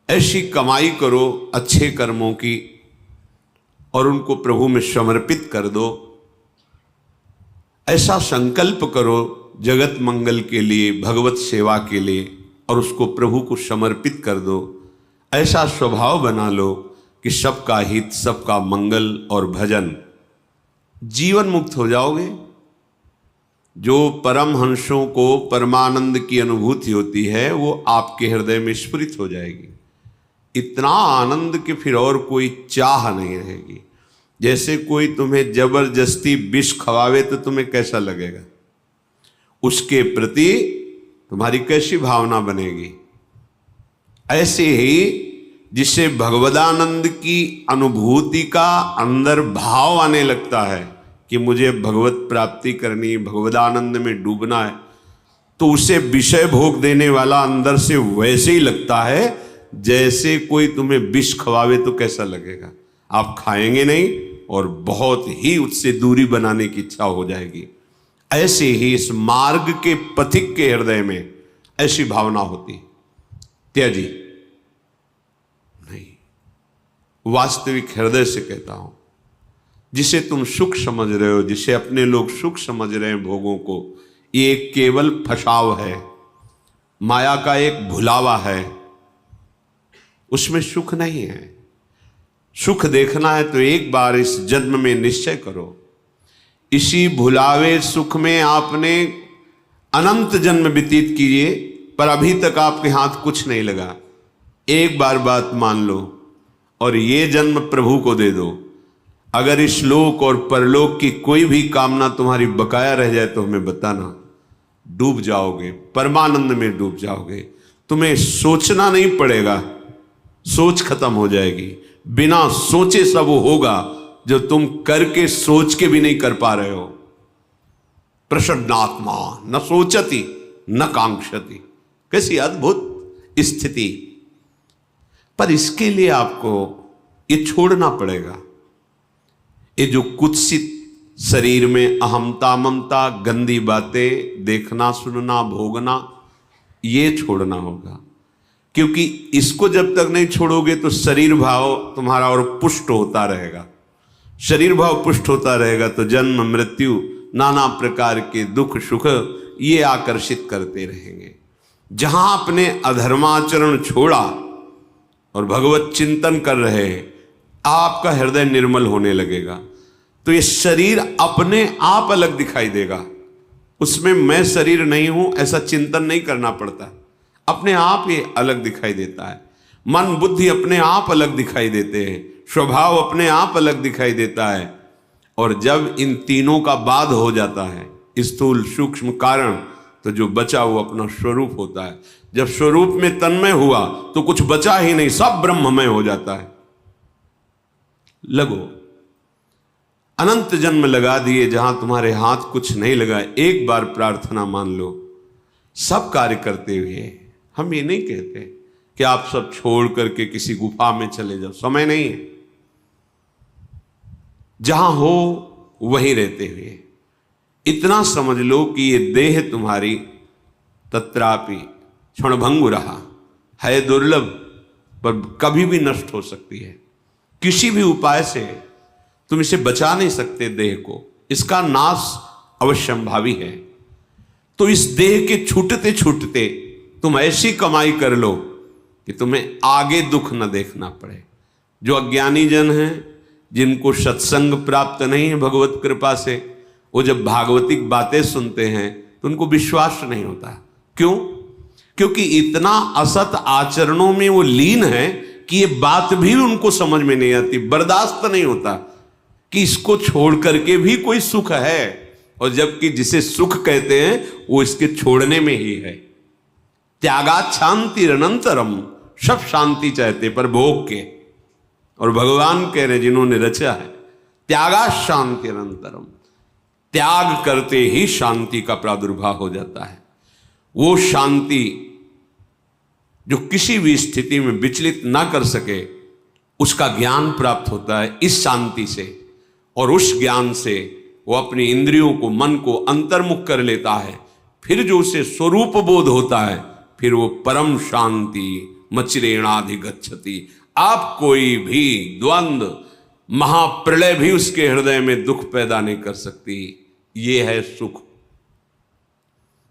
ऐसी कमाई करो अच्छे कर्मों की और उनको प्रभु में समर्पित कर दो। ऐसा संकल्प करो जगत मंगल के लिए, भगवत सेवा के लिए, और उसको प्रभु को समर्पित कर दो। ऐसा स्वभाव बना लो कि सबका हित, सबका मंगल और भजन, जीवन मुक्त हो जाओगे। जो परमहंसों को परमानंद की अनुभूति होती है वो आपके हृदय में स्फुरित हो जाएगी। इतना आनंद कि फिर और कोई चाह नहीं रहेगी। जैसे कोई तुम्हें जबरदस्ती विष खवावे तो तुम्हें कैसा लगेगा, उसके प्रति तुम्हारी कैसी भावना बनेगी। ऐसे ही जिससे भगवदानंद की अनुभूति का अंदर भाव आने लगता है कि मुझे भगवत प्राप्ति करनी, भगवदानंद में डूबना है, तो उसे विषय भोग देने वाला अंदर से वैसे ही लगता है जैसे कोई तुम्हें विष खवावे तो कैसा लगेगा। आप खाएंगे नहीं और बहुत ही उससे दूरी बनाने की इच्छा हो जाएगी। ऐसे ही इस मार्ग के पथिक के हृदय में ऐसी भावना होती, त्याजी नहीं। वास्तविक हृदय से कहता हूं, जिसे तुम सुख समझ रहे हो, जिसे अपने लोग सुख समझ रहे हैं भोगों को, ये एक केवल फसाव है, माया का एक भुलावा है, उसमें सुख नहीं है। सुख देखना है तो एक बार इस जन्म में निश्चय करो। इसी भुलावे सुख में आपने अनंत जन्म व्यतीत किए, पर अभी तक आपके हाथ कुछ नहीं लगा। एक बार बात मान लो और ये जन्म प्रभु को दे दो। अगर इस लोक और परलोक की कोई भी कामना तुम्हारी बकाया रह जाए तो हमें बताना, डूब जाओगे, परमानंद में डूब जाओगे। तुम्हें सोचना नहीं पड़ेगा, सोच खत्म हो जाएगी। बिना सोचे सब होगा जो तुम करके सोच के भी नहीं कर पा रहे हो। प्रसन्नात्मा न सोचती न कांक्षति, कैसी अद्भुत स्थिति। पर इसके लिए आपको ये छोड़ना पड़ेगा। ये जो कुत्सित शरीर में अहमता, ममता, गंदी बातें देखना, सुनना, भोगना, ये छोड़ना होगा। क्योंकि इसको जब तक नहीं छोड़ोगे तो शरीर भाव तुम्हारा और पुष्ट होता रहेगा। शरीर भाव पुष्ट होता रहेगा तो जन्म, मृत्यु, नाना प्रकार के दुख सुख ये आकर्षित करते रहेंगे। जहां आपने अधर्माचरण छोड़ा और भगवत चिंतन कर रहे हैं, आपका हृदय निर्मल होने लगेगा। तो ये शरीर अपने आप अलग दिखाई देगा। उसमें मैं शरीर नहीं हूं ऐसा चिंतन नहीं करना पड़ता, अपने आप ये अलग दिखाई देता है। मन बुद्धि अपने आप अलग दिखाई देते हैं, स्वभाव अपने आप अलग दिखाई देता है। और जब इन तीनों का बाध हो जाता है, स्थूल सूक्ष्म कारण, तो जो बचा वो अपना स्वरूप होता है। जब स्वरूप में तन्मय हुआ तो कुछ बचा ही नहीं, सब ब्रह्ममय हो जाता है। लगो, अनंत जन्म लगा दिए जहां तुम्हारे हाथ कुछ नहीं लगा। एक बार प्रार्थना मान लो, सब कार्य करते हुए। हम ये नहीं कहते कि आप सब छोड़ करके किसी गुफा में चले जाओ, समय नहीं है। जहां हो वहीं रहते हुए इतना समझ लो कि ये देह तुम्हारी तत्रापि क्षणभंगुरहा है, दुर्लभ, पर कभी भी नष्ट हो सकती है। किसी भी उपाय से तुम इसे बचा नहीं सकते देह को, इसका नाश अवश्यंभावी है। तो इस देह के छूटते छूटते तुम ऐसी कमाई कर लो कि तुम्हें आगे दुख न देखना पड़े। जो अज्ञानी जन हैं जिनको सत्संग प्राप्त नहीं है भगवत कृपा से, वो जब भागवतिक बातें सुनते हैं तो उनको विश्वास नहीं होता। क्यों? क्योंकि इतना असत आचरणों में वो लीन है कि ये बात भी उनको समझ में नहीं आती, बर्दाश्त नहीं होता कि इसको छोड़ करके भी कोई सुख है, और जबकि जिसे सुख कहते हैं वो इसके छोड़ने में ही है। त्यागात शांति अनंतरम, सब शांति चाहते पर भोग के, और भगवान कह रहे जिन्होंने रचा है त्यागात शांति अनंतरम, त्याग करते ही शांति का प्रादुर्भाव हो जाता है। वो शांति जो किसी भी स्थिति में विचलित ना कर सके, उसका ज्ञान प्राप्त होता है इस शांति से, और उस ज्ञान से वो अपनी इंद्रियों को, मन को अंतर्मुख कर लेता है। फिर जो उसे स्वरूप बोध होता है, फिर वो परम शांति मचिरेणाधिगच्छति। आप कोई भी द्वंद्व, महाप्रलय भी उसके हृदय में दुख पैदा नहीं कर सकती। ये है सुख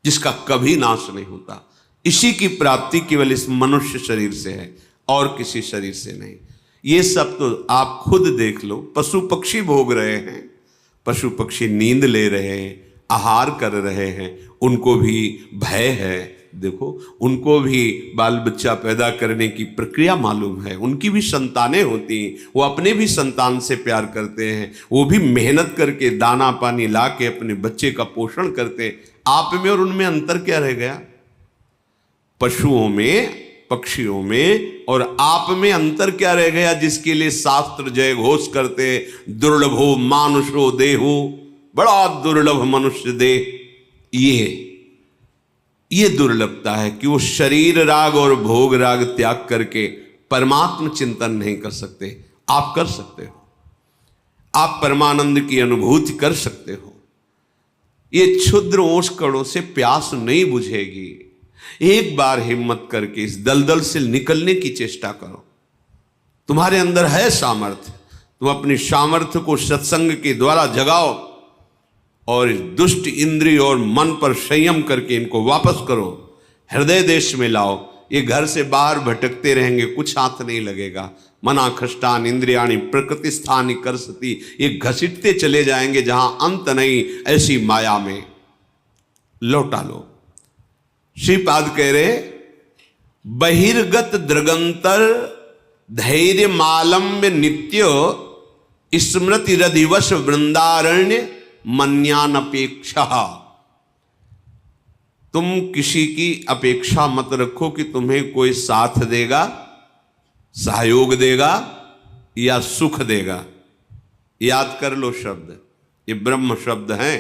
जिसका कभी नाश नहीं होता। इसी की प्राप्ति केवल इस मनुष्य शरीर से है और किसी शरीर से नहीं। ये सब तो आप खुद देख लो, पशु पक्षी भोग रहे हैं, पशु पक्षी नींद ले रहे हैं, आहार कर रहे हैं, उनको भी भय है। देखो, उनको भी बाल बच्चा पैदा करने की प्रक्रिया मालूम है, उनकी भी संतानें होती, वो अपने भी संतान से प्यार करते हैं, वो भी मेहनत करके दाना पानी ला के अपने बच्चे का पोषण करते। आप में और उनमें अंतर क्या रह गया? पशुओं में, पक्षियों में और आप में अंतर क्या रह गया, जिसके लिए शास्त्र जय घोष करते, दुर्लभो मानुषो देहो, बड़ा दुर्लभ मनुष्य देह। ये दुर्लभता है कि वो शरीर राग और भोग राग त्याग करके परमात्म चिंतन नहीं कर सकते। आप कर सकते हो, आप परमानंद की अनुभूति कर सकते हो। ये क्षुद्र ओस कणों से प्यास नहीं बुझेगी। एक बार हिम्मत करके इस दलदल से निकलने की चेष्टा करो। तुम्हारे अंदर है सामर्थ्य, तुम अपनी सामर्थ्य को सत्संग के द्वारा जगाओ और इस दुष्ट इंद्रिय और मन पर संयम करके इनको वापस करो, हृदय देश में लाओ। ये घर से बाहर भटकते रहेंगे, कुछ हाथ नहीं लगेगा। मना खष्टान इंद्रियाणी प्रकृति स्थानी कर सती, ये घसीटते चले जाएंगे जहां अंत नहीं, ऐसी माया में लौटा लो। श्रीपाद कह रहे, बहिर्गत दृगंतर धैर्य मालम्य नित्य स्मृति रधिवश वृंदारण्य मन्यान अपेक्षा। तुम किसी की अपेक्षा मत रखो कि तुम्हें कोई साथ देगा, सहयोग देगा या सुख देगा। याद कर लो शब्द, ये ब्रह्म शब्द हैं।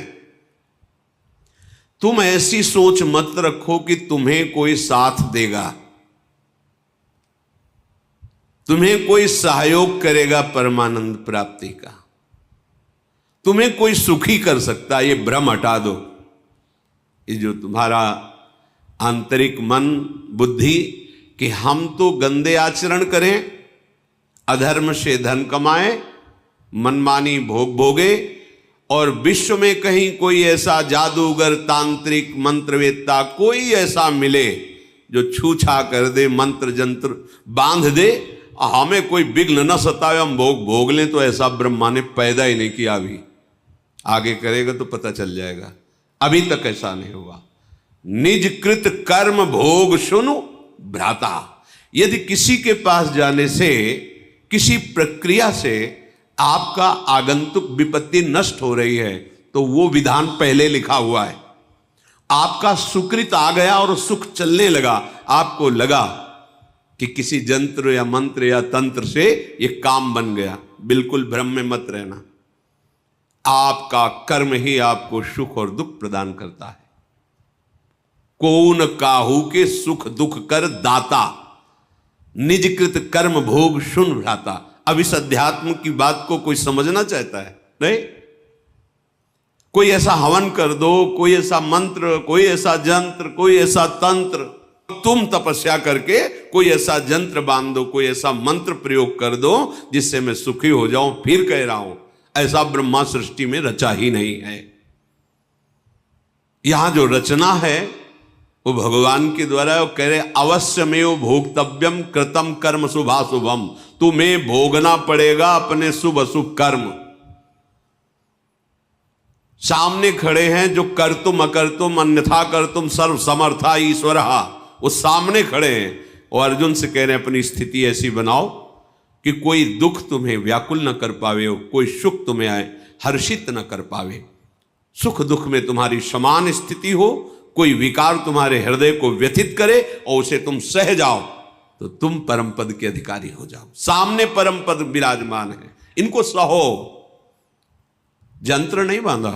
तुम ऐसी सोच मत रखो कि तुम्हें कोई साथ देगा, तुम्हें कोई सहयोग करेगा परमानंद प्राप्ति का, तुम्हें कोई सुखी कर सकता। ये भ्रम हटा दो। ये जो तुम्हारा आंतरिक मन बुद्धि कि हम तो गंदे आचरण करें, अधर्म से धन कमाएं, मनमानी भोग भोगे, और विश्व में कहीं कोई ऐसा जादूगर, तांत्रिक, मंत्रवेत्ता कोई ऐसा मिले जो छूछा कर दे, मंत्र जंत्र बांध दे, हमें कोई विघ्न न सतावे, हम भोग भोग लें, तो ऐसा ब्रह्मा ने पैदा ही नहीं किया। अभी आगे करेगा तो पता चल जाएगा। अभी तक ऐसा नहीं हुआ। निज कृत कर्म भोग सुनु भ्राता। यदि किसी के पास जाने से, किसी प्रक्रिया से आपका आगंतुक विपत्ति नष्ट हो रही है, तो वो विधान पहले लिखा हुआ है। आपका सुकृत आ गया और सुख चलने लगा, आपको लगा कि किसी जंत्र या मंत्र या तंत्र से ये काम बन गया, बिल्कुल भ्रम में मत रहना। आपका कर्म ही आपको सुख और दुख प्रदान करता है। कौन काहू के सुख दुख कर दाता, निजकृत कर्म भोग सुन भ्राता। अब इस अध्यात्म की बात को कोई समझना चाहता है? नहीं। कोई ऐसा हवन कर दो, कोई ऐसा मंत्र, कोई ऐसा जंत्र, कोई ऐसा तंत्र, तुम तपस्या करके कोई ऐसा जंत्र बांध दो, कोई ऐसा मंत्र प्रयोग कर दो जिससे मैं सुखी हो जाऊं। फिर कह रहा हूं, ऐसा ब्रह्मा सृष्टि में रचा ही नहीं है। यहां जो रचना है वो भगवान के द्वारा। वो कह रहे, अवश्यमेव भोक्तव्यम कृतम कर्म शुभाशुभम। तुम्हें भोगना पड़ेगा अपने शुभ अशुभ कर्म। सामने खड़े हैं जो कर तुम अकर तुम अन्यथा कर तुम सर्व समर्था ईश्वर, वो सामने खड़े हैं और अर्जुन से कह रहे हैं अपनी स्थिति ऐसी बनाओ कि कोई दुख तुम्हें व्याकुल न कर पावे, कोई सुख तुम्हें आए हर्षित न कर पावे। सुख दुख में तुम्हारी समान स्थिति हो, कोई विकार तुम्हारे हृदय को व्यथित करे और उसे तुम सह जाओ तो तुम परम पद के अधिकारी हो जाओ। सामने परम पद विराजमान है, इनको सहो। जंत्र नहीं बांधा,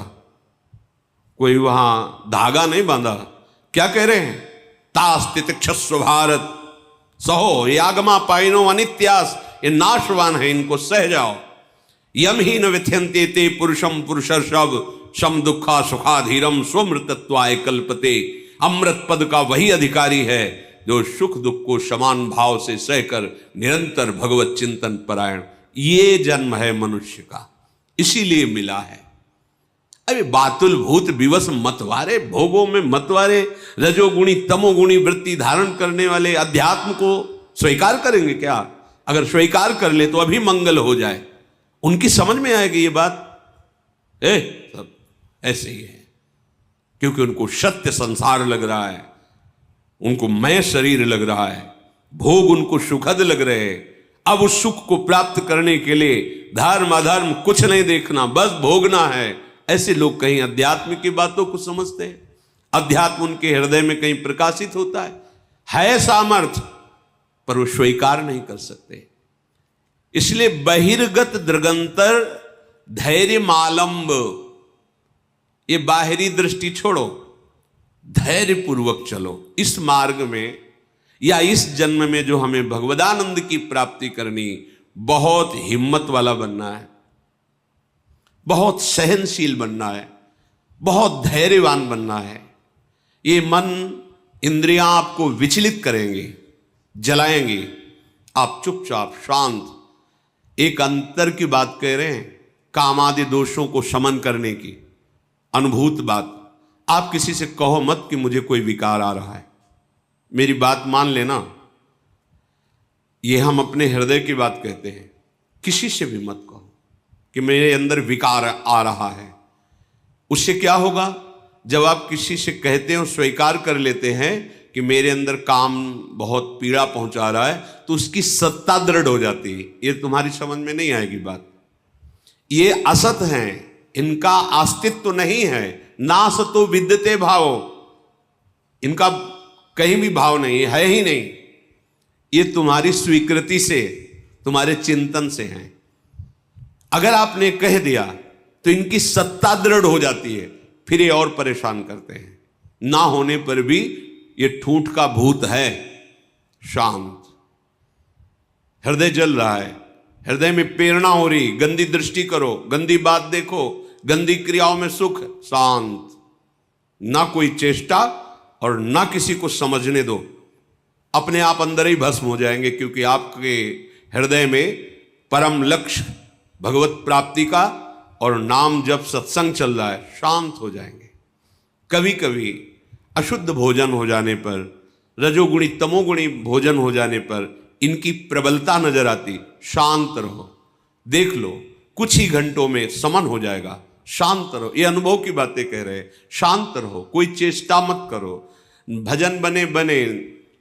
कोई वहां धागा नहीं बांधा। क्या कह रहे हैं? तास्तित क्षस्व भारत सहो, ये आगमा पाइनो अनित्यास, ये नाशवान है, इनको सह जाओ। यम ही न व्यथ्यंते ते पुरुषम पुरुषर्षभ सम दुखा सुखाधीरम स्वमृतत्वाय कल्पते। अमृत पद का वही अधिकारी है जो सुख दुख को समान भाव से सहकर निरंतर भगवत चिंतन परायण। ये जन्म है मनुष्य का, इसीलिए मिला है। अरे बातुल भूत विवश मतवारे, भोगों में मतवारे, रजोगुणी तमोगुणी वृत्ति धारण करने वाले अध्यात्म को स्वीकार करेंगे क्या? अगर स्वीकार कर ले तो अभी मंगल हो जाए। उनकी समझ में आएगी ये बात, सब ऐसे ही है, क्योंकि उनको सत्य संसार लग रहा है, उनको मैं शरीर लग रहा है, भोग उनको सुखद लग रहे हैं। अब उस सुख को प्राप्त करने के लिए धर्म अधर्म कुछ नहीं देखना, बस भोगना है। ऐसे लोग कहीं अध्यात्म की बातों को समझते हैं, अध्यात्म उनके हृदय में कहीं प्रकाशित होता है सामर्थ्य, पर वो स्वीकार नहीं कर सकते। इसलिए बहिर्गत दृगंतर धैर्य मालंब, ये बाहरी दृष्टि छोड़ो, धैर्य पूर्वक चलो। इस मार्ग में या इस जन्म में जो हमें भगवदानंद की प्राप्ति करनी, बहुत हिम्मत वाला बनना है, बहुत सहनशील बनना है, बहुत धैर्यवान बनना है। ये मन इंद्रियां आपको विचलित करेंगे, जलाएंगे, आप चुपचाप शांत। एक अंतर की बात कह रहे हैं, कामादि दोषों को शमन करने की अनुभूत बात। आप किसी से कहो मत कि मुझे कोई विकार आ रहा है, मेरी बात मान लेना। ये हम अपने हृदय की बात कहते हैं, किसी से भी मत कहो कि मेरे अंदर विकार आ रहा है। उससे क्या होगा? जब आप किसी से कहते हो, स्वीकार कर लेते हैं कि मेरे अंदर काम बहुत पीड़ा पहुंचा रहा है, तो उसकी सत्ता दृढ़ हो जाती है। ये तुम्हारी समझ में नहीं आएगी बात। ये असत हैं, इनका अस्तित्व तो नहीं है। नासतो विद्यते भाव, इनका कहीं भी भाव नहीं है ही नहीं। ये तुम्हारी स्वीकृति से, तुम्हारे चिंतन से हैं। अगर आपने कह दिया तो इनकी सत्ता दृढ़ हो जाती है, फिर ये और परेशान करते हैं। ना होने पर भी ये ठूठ का भूत है, शांत। हृदय जल रहा है, हृदय में प्रेरणा हो रही, गंदी दृष्टि करो, गंदी बात देखो, गंदी क्रियाओं में सुख, शांत। ना कोई चेष्टा और ना किसी को समझने दो, अपने आप अंदर ही भस्म हो जाएंगे, क्योंकि आपके हृदय में परम लक्ष्य भगवत प्राप्ति का और नाम जब सत्संग चल रहा है, शांत हो जाएंगे। कभी कभी अशुद्ध भोजन हो जाने पर, रजोगुणी तमोगुणी भोजन हो जाने पर इनकी प्रबलता नजर आती। शांत रहो, देख लो, कुछ ही घंटों में समन हो जाएगा। शांत रहो, ये अनुभव की बातें कह रहे हैं। शांत रहो, कोई चेष्टा मत करो। भजन बने बने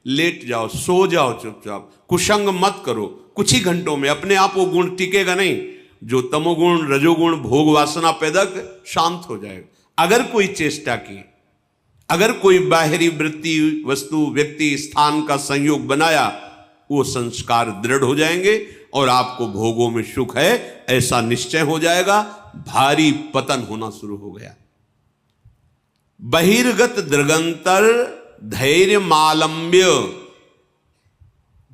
लेट जाओ, सो जाओ चुपचाप, कुसंग मत करो। कुछ ही घंटों में अपने आप वो गुण टिकेगा नहीं जो तमोगुण रजोगुण भोग वासना पैदा कर, शांत हो जाएगा। अगर कोई चेष्टा की, अगर कोई बाहरी वृत्ति वस्तु व्यक्ति स्थान का संयोग बनाया, वो संस्कार दृढ़ हो जाएंगे और आपको भोगों में सुख है ऐसा निश्चय हो जाएगा। भारी पतन होना शुरू हो गया। बहिर्गत दृगंतर धैर्य मालंब्य,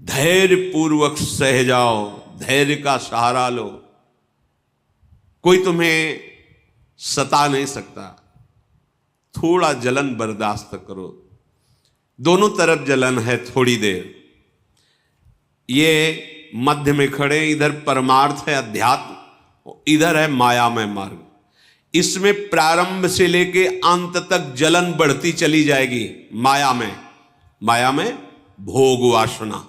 धैर्य पूर्वक सह जाओ, धैर्य का सहारा लो। कोई तुम्हें सता नहीं सकता, थोड़ा जलन बर्दाश्त करो। दोनों तरफ जलन है, थोड़ी देर। ये मध्य में खड़े, इधर परमार्थ है अध्यात्म, इधर है मायामय मार्ग। इसमें प्रारंभ से लेके अंत तक जलन बढ़ती चली जाएगी। माया में भोग वासना,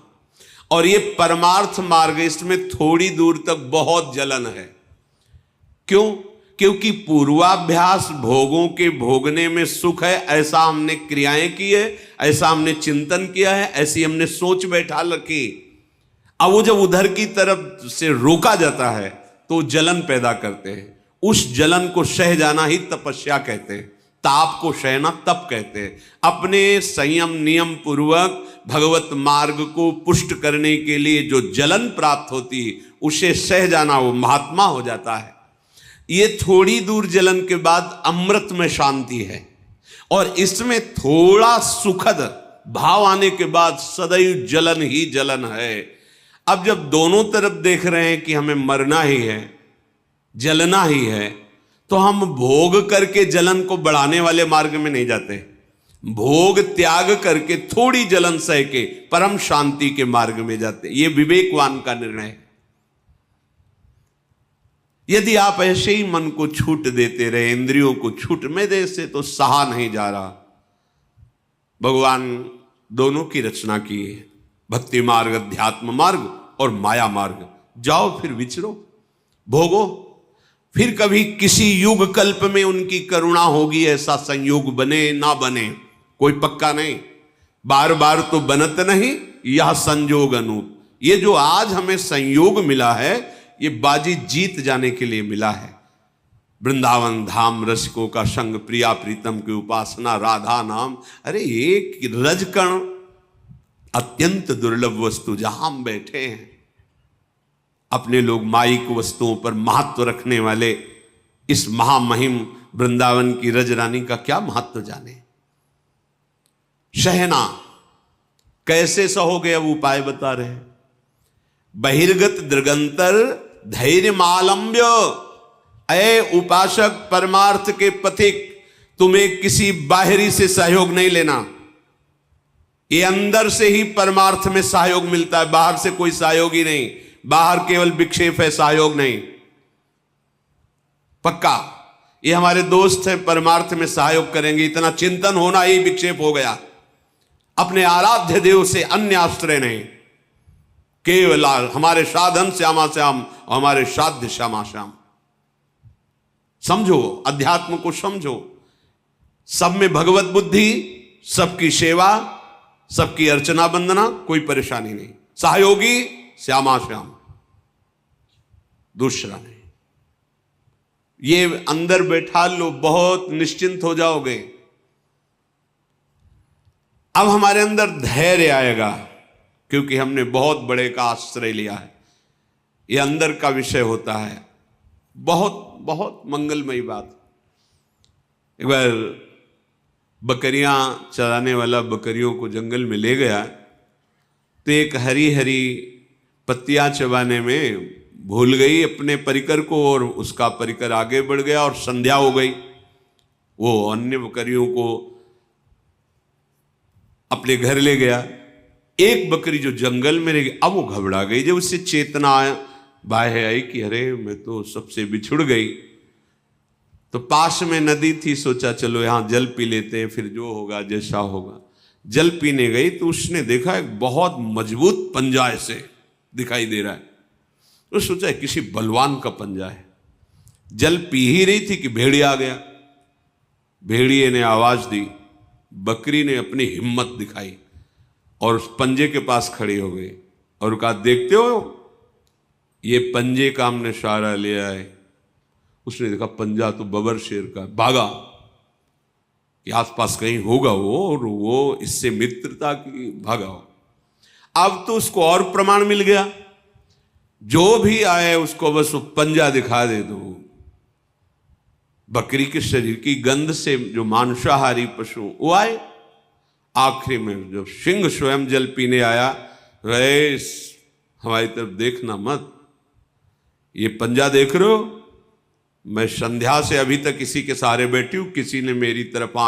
और ये परमार्थ मार्ग, इसमें थोड़ी दूर तक बहुत जलन है। क्यों? क्योंकि पूर्वाभ्यास भोगों के भोगने में सुख है, ऐसा हमने क्रियाएं की है, ऐसा हमने चिंतन किया है, ऐसी हमने सोच बैठा रखी। अब वो जब उधर की तरफ से रोका जाता है तो जलन पैदा करते हैं। उस जलन को सह जाना ही तपस्या कहते हैं, ताप को सहना तप कहते हैं। अपने संयम नियम पूर्वक भगवत मार्ग को पुष्ट करने के लिए जो जलन प्राप्त होती है उसे सह जाना, वो महात्मा हो जाता है। ये थोड़ी दूर जलन के बाद अमृत में शांति है, और इसमें थोड़ा सुखद भाव आने के बाद सदैव जलन ही जलन है। अब जब दोनों तरफ देख रहे हैं कि हमें मरना ही है, जलना ही है, तो हम भोग करके जलन को बढ़ाने वाले मार्ग में नहीं जाते। भोग त्याग करके थोड़ी जलन सह के परम शांति के मार्ग में जाते। ये विवेकवान का निर्णय है। यदि आप ऐसे ही मन को छूट देते रहे, इंद्रियों को छूट में दे से, तो सहा नहीं जा रहा। भगवान दोनों की रचना की है, भक्ति मार्ग, अध्यात्म मार्ग और माया मार्ग। जाओ फिर विचरो, भोगो। फिर कभी किसी युग कल्प में उनकी करुणा होगी, ऐसा संयोग बने ना बने कोई पक्का नहीं। बार बार तो बनत नहीं, यह संयोग अनूप। ये जो आज हमें संयोग मिला है, ये बाजी जीत जाने के लिए मिला है। वृंदावन धाम रसिकों का संग, प्रिया प्रीतम की उपासना, राधा नाम। अरे एक रजकण अत्यंत दुर्लभ वस्तु, जहां हम बैठे हैं, अपने लोग माइक वस्तुओं पर महत्व रखने वाले इस महामहिम वृंदावन की रजरानी का क्या महत्व जाने। सहना कैसे सहोगे, अब उपाय बता रहे हैं। बहिर्गत दृगंतर धैर्य मालंब्य। अय उपासक, परमार्थ के पथिक, तुम्हें किसी बाहरी से सहयोग नहीं लेना। ये अंदर से ही परमार्थ में सहयोग मिलता है, बाहर से कोई सहयोग ही नहीं। बाहर केवल विक्षेप है, सहयोग नहीं। पक्का ये हमारे दोस्त हैं, परमार्थ में सहयोग करेंगे, इतना चिंतन होना ही विक्षेप हो गया। अपने आराध्य देव से अन्य आश्रय नहीं, केवल हमारे साधन श्यामा श्याम, हमारे साध्य श्यामा श्याम। समझो, अध्यात्म को समझो। सब में भगवत बुद्धि, सबकी सेवा, सबकी अर्चना वंदना, कोई परेशानी नहीं। सहयोगी श्यामा श्याम, दूसरा नहीं। ये अंदर बैठा लो, बहुत निश्चिंत हो जाओगे। अब हमारे अंदर धैर्य आएगा, क्योंकि हमने बहुत बड़े का आश्रय लिया है। ये अंदर का विषय होता है। बहुत बहुत मंगलमयी बात। एक बार बकरियां चराने वाला बकरियों को जंगल में ले गया, तो एक हरी हरी पत्तियां चबाने में भूल गई अपने परिकर को, और उसका परिकर आगे बढ़ गया और संध्या हो गई। वो अन्य बकरियों को अपने घर ले गया। एक बकरी जो जंगल में रह गई, अब वो घबरा गई। जब उससे चेतना बाहर आई कि अरे मैं तो सबसे बिछुड़ गई, तो पास में नदी थी, सोचा चलो यहां जल पी लेते हैं, फिर जो होगा जैसा होगा। जल पीने गई तो उसने देखा एक बहुत मजबूत पंजा ऐसे दिखाई दे रहा है। तो सोचा किसी बलवान का पंजा है। जल पी ही रही थी कि भेड़िया आ गया। भेड़िए ने आवाज दी, बकरी ने अपनी हिम्मत दिखाई और उस पंजे के पास खड़ी हो गई और कहा, देखते हो ये पंजे का हमने सहारा लिया है। उसने देखा पंजा तो बबर शेर का। भागा कि आसपास कहीं होगा वो, और वो इससे मित्रता की, भागा। अब तो उसको और प्रमाण मिल गया, जो भी आए उसको बस वो पंजा दिखा दे दो। बकरी के शरीर की गंध से जो मांसाहारी पशु वो आए। आखिरी में जब सिंह स्वयं जल पीने आया, रे हमारी तरफ देखना मत, ये पंजा देख रहे हो, मैं संध्या से अभी तक इसी के सहारे बैठी हूं, किसी ने मेरी तरफ